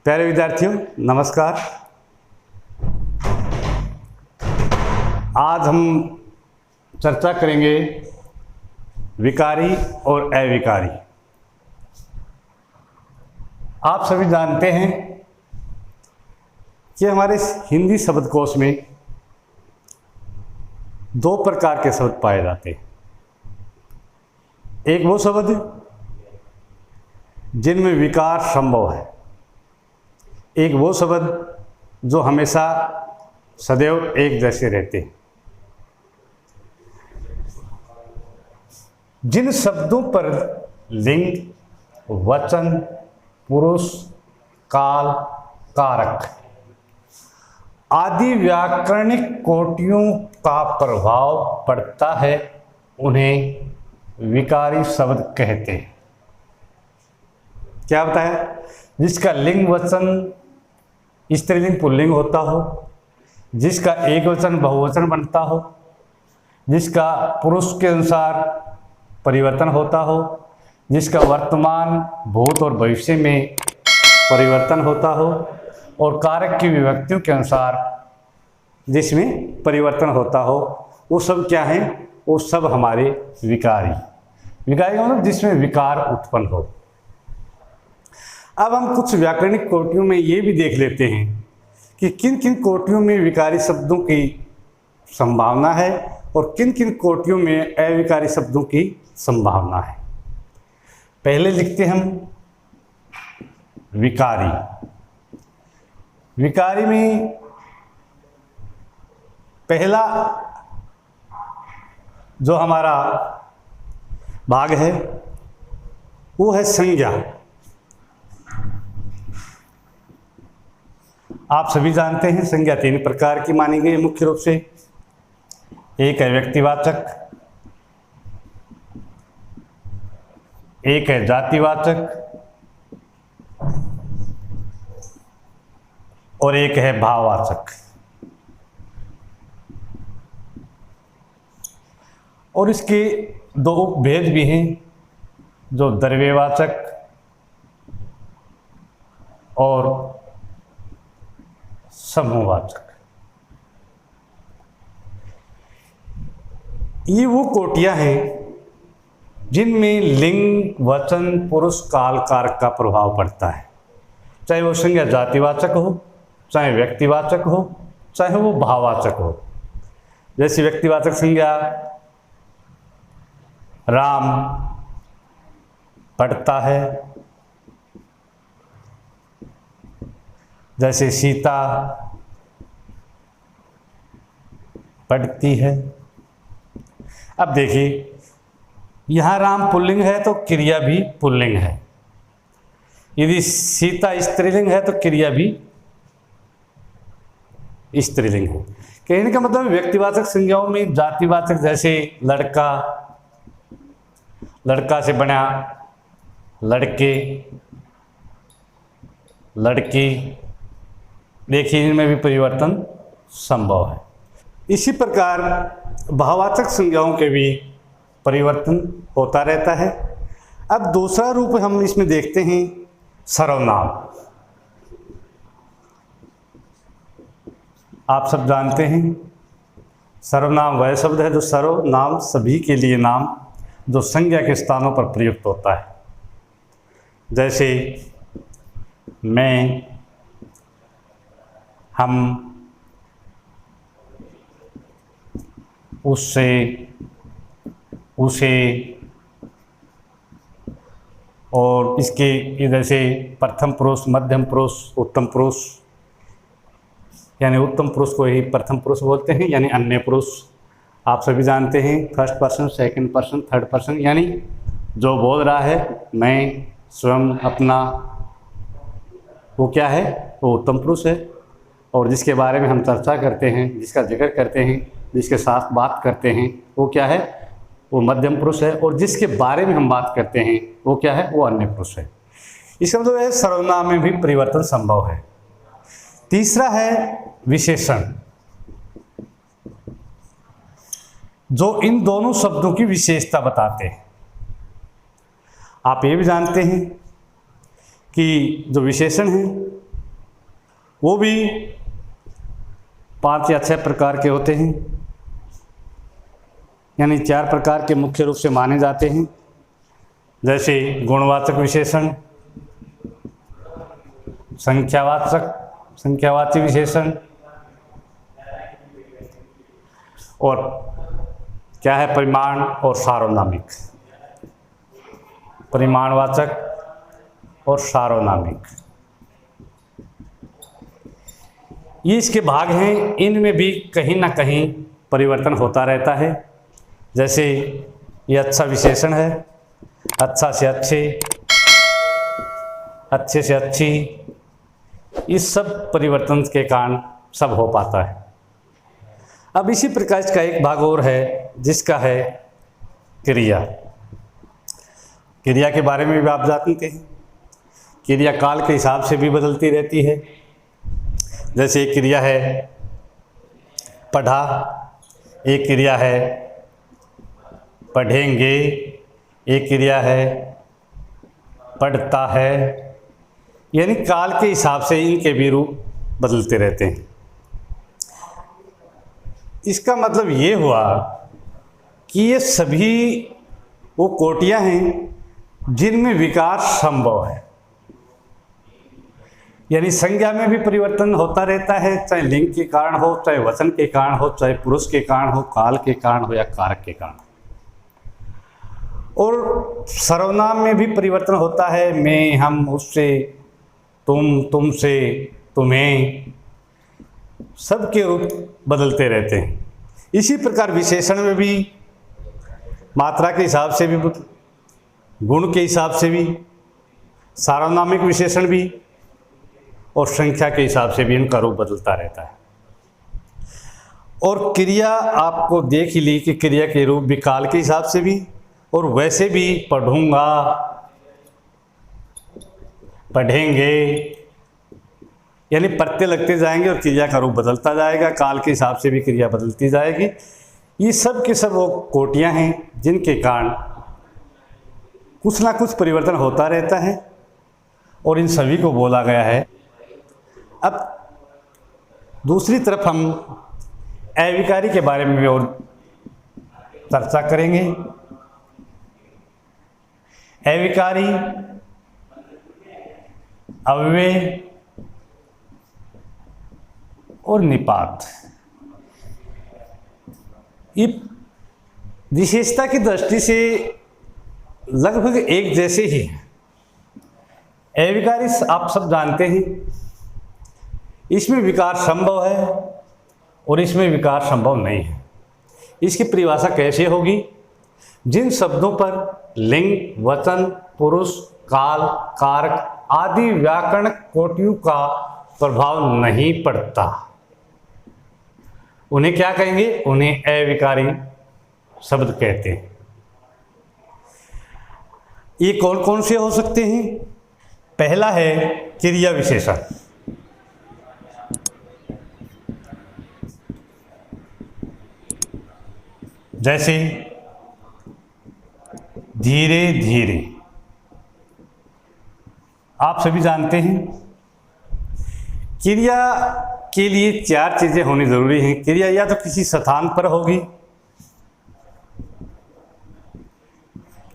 प्यारे विद्यार्थियों नमस्कार। आज हम चर्चा करेंगे विकारी और अविकारी। आप सभी जानते हैं कि हमारे हिंदी शब्दकोश में दो प्रकार के शब्द पाए जाते हैं। एक वो शब्द जिनमें विकार संभव है, एक वो शब्द जो हमेशा सदैव एक जैसे रहते हैं। जिन शब्दों पर लिंग, वचन, पुरुष, काल, कारक आदि व्याकरणिक कोटियों का प्रभाव पड़ता है उन्हें विकारी शब्द कहते हैं। क्या बताया? जिसका लिंग वचन स्त्रीलिंग पुल्लिंग होता हो, जिसका एक वचन बहुवचन बनता हो, जिसका पुरुष के अनुसार परिवर्तन होता हो, जिसका वर्तमान, भूत और भविष्य में परिवर्तन होता हो, और कारक की विभक्तियों के अनुसार जिसमें परिवर्तन होता हो, वो सब क्या है? वो सब हमारे विकारी का मतलब जिसमें विकार उत्पन्न हो। अब हम कुछ व्याकरणिक कोटियों में ये भी देख लेते हैं कि किन किन कोटियों में विकारी शब्दों की संभावना है और किन किन कोटियों में अविकारी शब्दों की संभावना है। पहले लिखते हम विकारी। विकारी में पहला जो हमारा भाग है वो है संज्ञा। आप सभी जानते हैं संज्ञा तीन प्रकार की मानी गई है मुख्य रूप से। एक है व्यक्तिवाचक, एक है जातिवाचक और एक है भाववाचक। और इसके दो उपभेद भी हैं, जो द्रव्यवाचक और समूहवाचक। ये वो कोटियां हैं जिनमें लिंग, वचन, पुरुष, काल, कारक का प्रभाव पड़ता है। चाहे वो संज्ञा जातिवाचक हो, चाहे व्यक्तिवाचक हो, चाहे वो भाववाचक हो। जैसे व्यक्तिवाचक संज्ञा राम पढ़ता है, जैसे सीता पढ़ती है। अब देखिए, यहाँ राम पुल्लिंग है तो क्रिया भी पुल्लिंग है। यदि सीता स्त्रीलिंग है तो क्रिया भी स्त्रीलिंग है। कहने का मतलब व्यक्तिवाचक संज्ञाओं में जातिवाचक, जैसे लड़का, लड़का से बना लड़के, लड़की, देखिए इनमें भी परिवर्तन संभव है। इसी प्रकार भाववाचक संज्ञाओं के भी परिवर्तन होता रहता है। अब दूसरा रूप हम इसमें देखते हैं सर्वनाम। आप सब जानते हैं सर्वनाम वह शब्द है जो सर्वनाम सभी के लिए नाम जो संज्ञा के स्थानों पर प्रयुक्त होता है। जैसे मैं, हम, उससे, उसे, और इसके इधर से प्रथम पुरुष, मध्यम पुरुष, उत्तम पुरुष, यानी उत्तम पुरुष को ही प्रथम पुरुष बोलते हैं, यानी अन्य पुरुष। आप सभी जानते हैं first person, second person, third person, यानी जो बोल रहा है मैं, स्वयं, अपना, वो क्या है? वो उत्तम पुरुष है। और जिसके बारे में हम चर्चा करते हैं, जिसका जिक्र करते हैं, जिसके साथ बात करते हैं, वो क्या है? वो मध्यम पुरुष है। और जिसके बारे में हम बात करते हैं वो क्या है? वो अन्य पुरुष है। इसका मतलब है सर्वनाम में भी परिवर्तन संभव है। तीसरा है विशेषण, जो इन दोनों शब्दों की विशेषता बताते हैं। आप ये भी जानते हैं कि जो विशेषण हैं वो भी 5 या 6 प्रकार के होते हैं, यानी 4 प्रकार के मुख्य रूप से माने जाते हैं, जैसे गुणवाचक विशेषण, संख्यावाची विशेषण, और क्या है परिमाण और सार्वनामिक, परिमाणवाचक और सार्वनामिक। ये इसके भाग हैं। इनमें भी कहीं ना कहीं परिवर्तन होता रहता है। जैसे ये अच्छा विशेषण है, अच्छा से अच्छे, अच्छे से अच्छी, इस सब परिवर्तन के कारण सब हो पाता है। अब इसी प्रकार का एक भाग और है जिसका है क्रिया। क्रिया के बारे में भी आप जानते हैं, क्रिया काल के हिसाब से भी बदलती रहती है। जैसे एक क्रिया है पढ़ा, एक क्रिया है पढ़ेंगे, एक क्रिया है पढ़ता है, यानी काल के हिसाब से इनके भी रूप बदलते रहते हैं। इसका मतलब ये हुआ कि ये सभी वो कोटियां हैं जिनमें विकार संभव है, यानी संज्ञा में भी परिवर्तन होता रहता है, चाहे लिंग के कारण हो, चाहे वचन के कारण हो, चाहे पुरुष के कारण हो, काल के कारण हो या कारक के कारण। और सर्वनाम में भी परिवर्तन होता है, मैं, हम, उससे, तुम, तुमसे, तुम्हें, सबके रूप बदलते रहते हैं। इसी प्रकार विशेषण में भी मात्रा के हिसाब से भी, गुण के हिसाब से भी, सार्वनामिक विशेषण भी और संख्या के हिसाब से भी इनका रूप बदलता रहता है। और क्रिया आपको देख ही ली कि क्रिया के रूप भी काल के हिसाब से भी और वैसे भी पढ़ूंगा, पढ़ेंगे, यानी प्रत्यय लगते जाएंगे और क्रिया का रूप बदलता जाएगा, काल के हिसाब से भी क्रिया बदलती जाएगी। ये सब के सब वो कोटियां हैं जिनके कारण कुछ ना कुछ परिवर्तन होता रहता है और इन सभी को बोला गया है। अब दूसरी तरफ हम अविकारी के बारे में भी और चर्चा करेंगे। अविकारी, अव्यय और निपात, ये विशेषता की दृष्टि से लगभग एक जैसे ही हैं। अविकारी आप सब जानते हैं, इसमें विकार संभव है और इसमें विकार संभव नहीं है। इसकी परिभाषा कैसे होगी? जिन शब्दों पर लिंग, वचन, पुरुष, काल, कारक आदि व्याकरण कोटियों का प्रभाव नहीं पड़ता, उन्हें क्या कहेंगे? उन्हें अविकारी शब्द कहते हैं। ये कौन कौन से हो सकते हैं? पहला है क्रिया विशेषण। जैसे धीरे धीरे, आप सभी जानते हैं क्रिया के लिए 4 चीजें होनी जरूरी हैं। क्रिया या तो किसी स्थान पर होगी,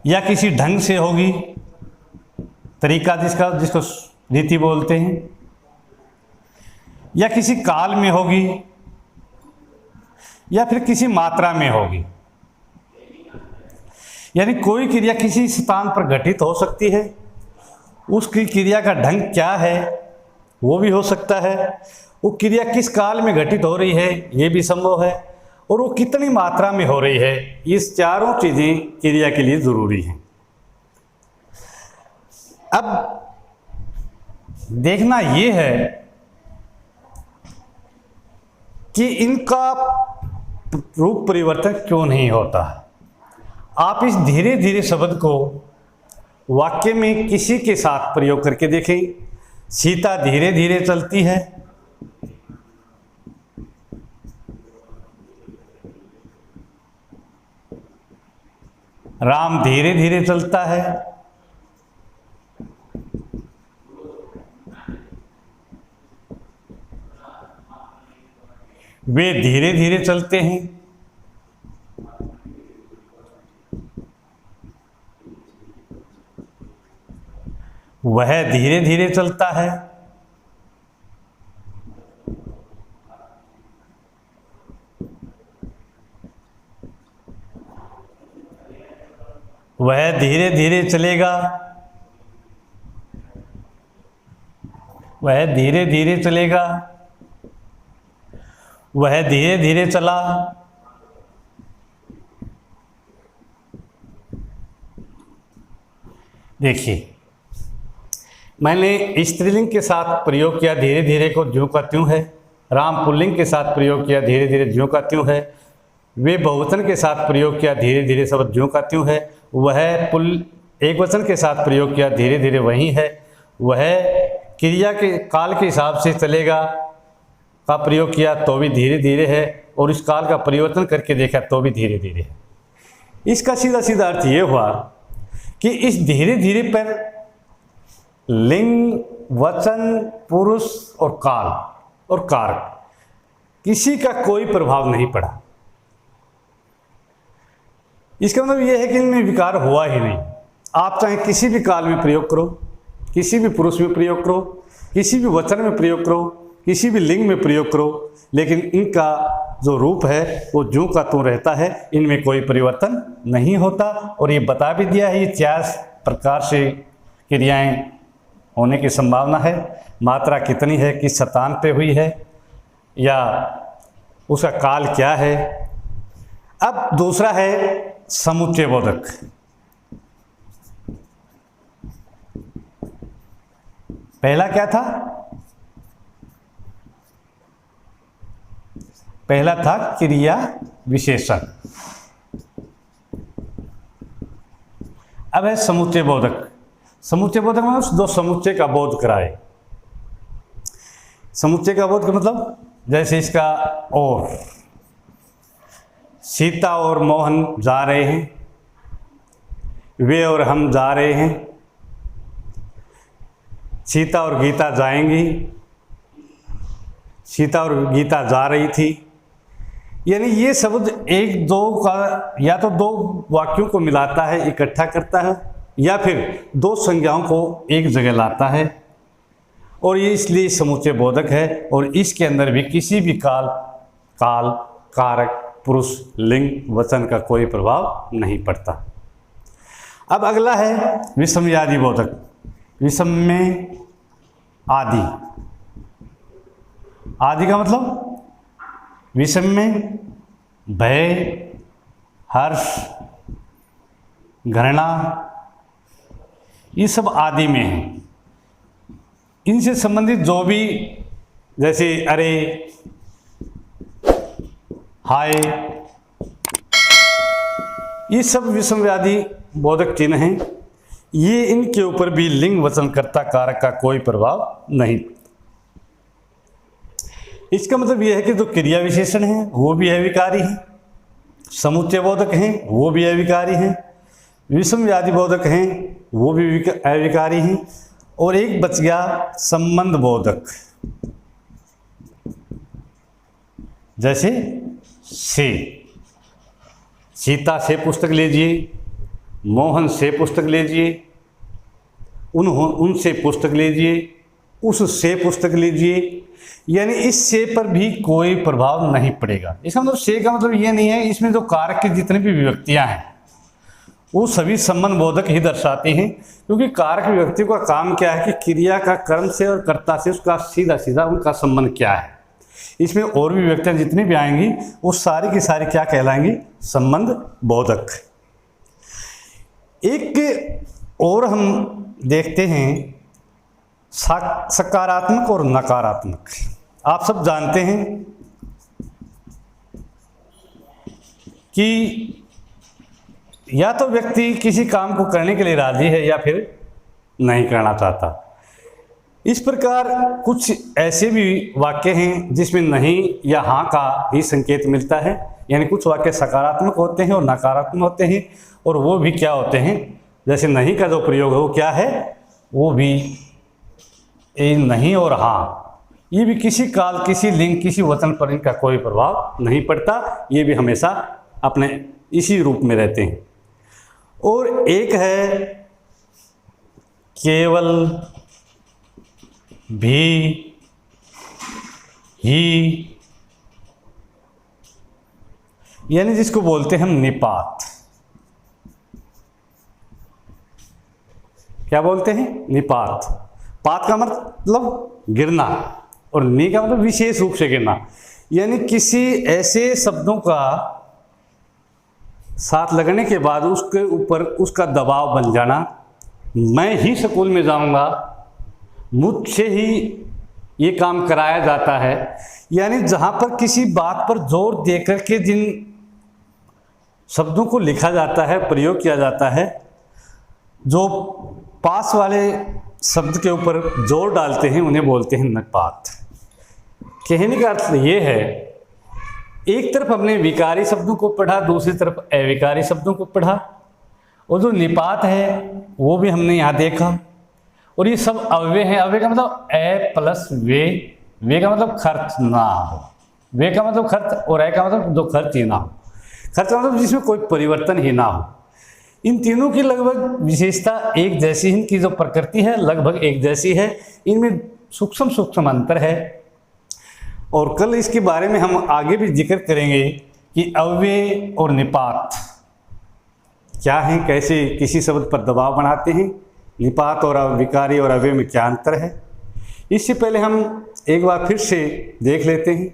या किसी ढंग से होगी, तरीका जिसको रीति बोलते हैं, या किसी काल में होगी, या फिर किसी मात्रा में होगी। यानी कोई क्रिया किसी स्थान पर घटित हो सकती है, उसकी क्रिया का ढंग क्या है वो भी हो सकता है, वो क्रिया किस काल में घटित हो रही है ये भी संभव है, और वो कितनी मात्रा में हो रही है। इस चारों चीजें क्रिया के लिए जरूरी हैं। अब देखना ये है कि इनका रूप परिवर्तन क्यों नहीं होता। आप इस धीरे धीरे शब्द को वाक्य में किसी के साथ प्रयोग करके देखें। सीता धीरे धीरे चलती है, राम धीरे धीरे चलता है, वे धीरे धीरे चलते हैं। वह धीरे धीरे चलता है। वह धीरे धीरे चलेगा। वह धीरे धीरे चलेगा। वह धीरे धीरे चला। देखिए, मैंने स्त्रीलिंग के साथ प्रयोग किया धीरे धीरे को ज्यों का त्यों है। राम पुल्लिंग के साथ प्रयोग किया धीरे धीरे ज्यों का त्यों है। वे बहुवचन के साथ प्रयोग किया धीरे धीरे शब्द ज्यों का त्यों है। वह एक वचन के साथ प्रयोग किया धीरे धीरे वही है। वह क्रिया के काल के हिसाब से चलेगा का प्रयोग किया तो भी धीरे धीरे है, और इस काल का परिवर्तन करके देखा तो भी धीरे धीरे है। इसका सीधा सीधा अर्थ ये हुआ कि इस धीरे धीरे पर लिंग, वचन, पुरुष और काल और कारक किसी का कोई प्रभाव नहीं पड़ा। इसका मतलब यह है कि इनमें विकार हुआ ही नहीं। आप चाहे किसी भी काल में प्रयोग करो, किसी भी पुरुष में प्रयोग करो, किसी भी वचन में प्रयोग करो, किसी भी लिंग में प्रयोग करो, लेकिन इनका जो रूप है वो ज्यों का त्यों रहता है, इनमें कोई परिवर्तन नहीं होता। और ये बता भी दिया है, ये 4 प्रकार से क्रियाएं होने की संभावना है। मात्रा कितनी है, किस शतान पे हुई है, या उसका काल क्या है। अब दूसरा है समुच्चय बोधक। पहला क्या था? पहला था क्रिया विशेषण। अब है समुच्चय बोधक। समुच्चय बोधक मतलब दो समुच्चय का बोध कराए। समुच्चय का बोध का मतलब जैसे इसका और सीता और मोहन जा रहे हैं, वे और हम जा रहे हैं, सीता और गीता जाएंगी, सीता और गीता जा रही थी। यानी ये शब्द एक दो का या तो दो वाक्यों को मिलाता है, इकट्ठा करता है, या फिर दो संज्ञाओं को एक जगह लाता है, और ये इसलिए समुच्चय बोधक है। और इसके अंदर भी किसी भी काल, कारक, पुरुष, लिंग, वचन का कोई प्रभाव नहीं पड़ता। अब अगला है विषमयादि बोधक। विषम में आदि। आदि का मतलब विषम में भय, हर्ष, घृणा, ये सब आदि में है। इनसे संबंधित जो भी, जैसे अरे, हाय, ये सब विषमयादि बोधक चिन्ह हैं। ये इनके ऊपर भी लिंग, वचन, कर्ता, कारक का कोई प्रभाव नहीं। इसका मतलब यह है कि जो क्रिया विशेषण हैं वो भी अविकारी हैं, समुच्चय बोधक हैं वो भी अविकारी हैं, विषमयादि बोधक हैं वो भी अविकारी हैं, और एक बच गया संबंध बोधक। जैसे से, सीता से पुस्तक लीजिए, मोहन से पुस्तक लीजिए, उनसे पुस्तक लीजिए, उससे पुस्तक लीजिए। यानी इस से पर भी कोई प्रभाव नहीं पड़ेगा। इसका मतलब से का मतलब ये नहीं है, इसमें जो कारक की जितनी भी विभक्तियां हैं वो सभी संबंध बोधक ही दर्शाते हैं, क्योंकि कारक विभक्तियों का काम क्या है कि क्रिया का कर्म से और कर्ता से उसका सीधा सीधा उनका संबंध क्या है। इसमें और भी विभक्तियां जितनी भी आएंगी वो सारी की सारी क्या कहलाएंगी? संबंध बोधक। एक और हम देखते हैं सकारात्मक और नकारात्मक। आप सब जानते हैं कि या तो व्यक्ति किसी काम को करने के लिए राजी है या फिर नहीं करना चाहता। इस प्रकार कुछ ऐसे भी वाक्य हैं जिसमें नहीं या हाँ का ही संकेत मिलता है। यानी कुछ वाक्य सकारात्मक होते हैं और नकारात्मक होते हैं, और वो भी क्या होते हैं, जैसे नहीं का जो प्रयोग है वो क्या है, वो भी नहीं और हाँ, ये भी किसी काल, किसी लिंग, किसी वचन पर इनका कोई प्रभाव नहीं पड़ता। ये भी हमेशा अपने इसी रूप में रहते हैं। और एक है केवल, भी, ही, यानी जिसको बोलते हैं हम निपात। क्या बोलते हैं? निपात। पात का मतलब गिरना और नी का मतलब विशेष रूप से गिरना, यानी किसी ऐसे शब्दों का साथ लगने के बाद उसके ऊपर उसका दबाव बन जाना। मैं ही स्कूल में जाऊंगा, मुझसे ही ये काम कराया जाता है, यानी जहां पर किसी बात पर जोर देकर के जिन शब्दों को लिखा जाता है, प्रयोग किया जाता है, जो पास वाले शब्द के ऊपर जोर डालते हैं, उन्हें बोलते हैं निपात। कहने का अर्थ ये है, एक तरफ हमने विकारी शब्दों को पढ़ा, दूसरी तरफ अविकारी शब्दों को पढ़ा, और जो निपात है वो भी हमने यहाँ देखा। और ये सब अव्यय हैं। अव्यय का मतलब ए प्लस वे, वे का मतलब खर्च ना हो, वे का मतलब खर्च, और ए का मतलब जो खर्च ही ना हो। खर्च का मतलब जिसमें कोई परिवर्तन ही ना हो। इन तीनों की लगभग विशेषता एक जैसी है, इनकी जो प्रकृति है लगभग एक जैसी है, इनमें सूक्ष्म सूक्ष्म अंतर है। और कल इसके बारे में हम आगे भी जिक्र करेंगे कि अव्यय और निपात क्या हैं, कैसे किसी शब्द पर दबाव बनाते हैं, निपात और विकारी और अव्यय में क्या अंतर है। इससे पहले हम एक बार फिर से देख लेते हैं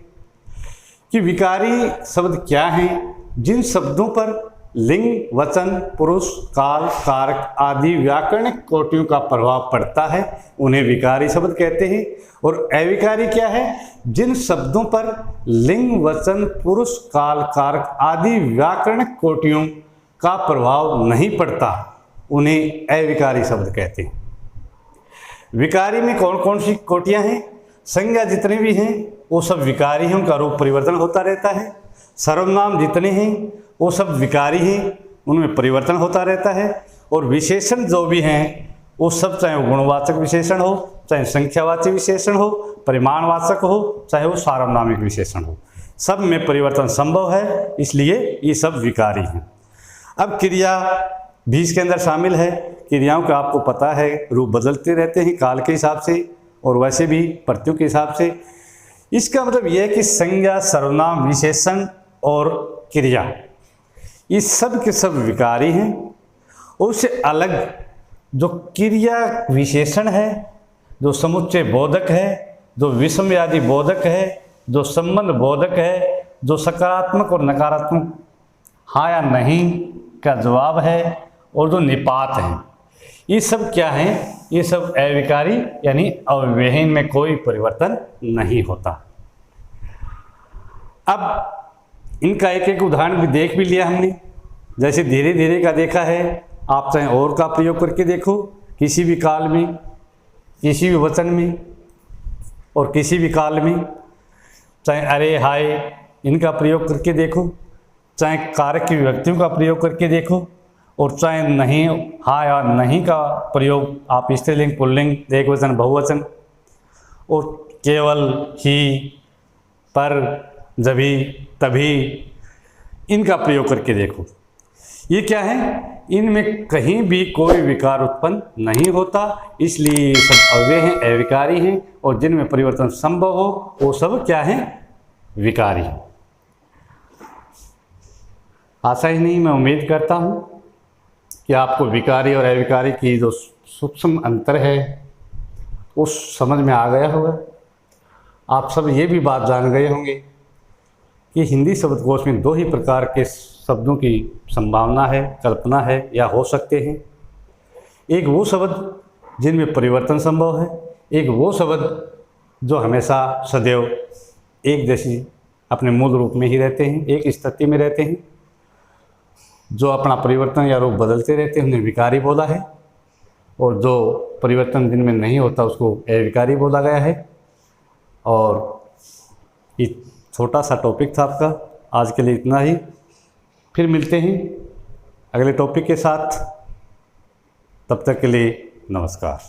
कि विकारी शब्द क्या हैं। जिन शब्दों पर लिंग, वचन, पुरुष, काल, कारक आदि व्याकरणिक कोटियों का प्रभाव पड़ता है उन्हें विकारी शब्द कहते हैं। और अविकारी क्या है? जिन शब्दों पर लिंग, वचन, पुरुष, काल, कारक आदि व्याकरणिक कोटियों का प्रभाव नहीं पड़ता उन्हें अविकारी शब्द कहते हैं। विकारी में कौन कौन सी कोटियां हैं? संज्ञा जितने भी हैं वो सब विकारी हैं, उनका रूप परिवर्तन होता रहता है। सर्वनाम जितने हैं वो सब विकारी हैं, उनमें परिवर्तन होता रहता है। और विशेषण जो भी हैं वो सब, चाहे वो गुणवाचक विशेषण हो, चाहे संख्यावाची विशेषण हो, परिमाणवाचक हो, चाहे वो सार्वनामिक विशेषण हो, सब में परिवर्तन संभव है, इसलिए ये सब विकारी हैं। अब क्रिया भी इसके अंदर शामिल है। क्रियाओं का आपको पता है रूप बदलते रहते हैं काल के हिसाब से और वैसे भी प्रत्ययों के हिसाब से। इसका मतलब यह है कि संज्ञा, सर्वनाम, विशेषण और क्रिया ये सब के सब विकारी हैं। और उससे अलग जो क्रिया विशेषण है, जो समुच्चय बोधक है, जो विषमयादि बोधक है, जो संबंध बोधक है, जो सकारात्मक और नकारात्मक हाँ या नहीं का जवाब है, और जो निपात हैं, ये सब क्या हैं? ये सब अविकारी यानी अव्यय में कोई परिवर्तन नहीं होता। अब इनका एक एक उदाहरण भी देख भी लिया हमने, जैसे धीरे धीरे का देखा है। आप चाहे और का प्रयोग करके देखो, किसी भी काल में, किसी भी वचन में और किसी भी काल में, चाहे अरे हाय इनका प्रयोग करके देखो, चाहे कारक की विभक्तियों का प्रयोग करके देखो, और चाहे नहीं, हाँ या नहीं का प्रयोग आप स्त्रीलिंग, पुल्लिंग, एक वचन, बहुवचन, और केवल, ही, पर, जभी, तभी इनका प्रयोग करके देखो। ये क्या है? इनमें कहीं भी कोई विकार उत्पन्न नहीं होता, इसलिए ये सब अव्यय हैं, अविकारी हैं, और जिनमें परिवर्तन संभव हो वो सब क्या हैं? विकारी। आशा ही नहीं, मैं उम्मीद करता हूँ कि आपको विकारी और अविकारी की जो सूक्ष्म अंतर है वो समझ में आ गया होगा। आप सब ये भी बात जान गए होंगे कि हिंदी शब्दकोश में दो ही प्रकार के शब्दों की संभावना है, कल्पना है या हो सकते हैं। एक वो शब्द जिनमें परिवर्तन संभव है, एक वो शब्द जो हमेशा सदैव एक जैसी अपने मूल रूप में ही रहते हैं, एक स्थिति में रहते हैं। जो अपना परिवर्तन या रूप बदलते रहते हैं उन्हें विकारी बोला है, और जो परिवर्तन जिनमें नहीं होता उसको अविकारी बोला गया है। और ये छोटा सा टॉपिक था आपका, आज के लिए इतना ही। फिर मिलते हैं अगले टॉपिक के साथ, तब तक के लिए नमस्कार।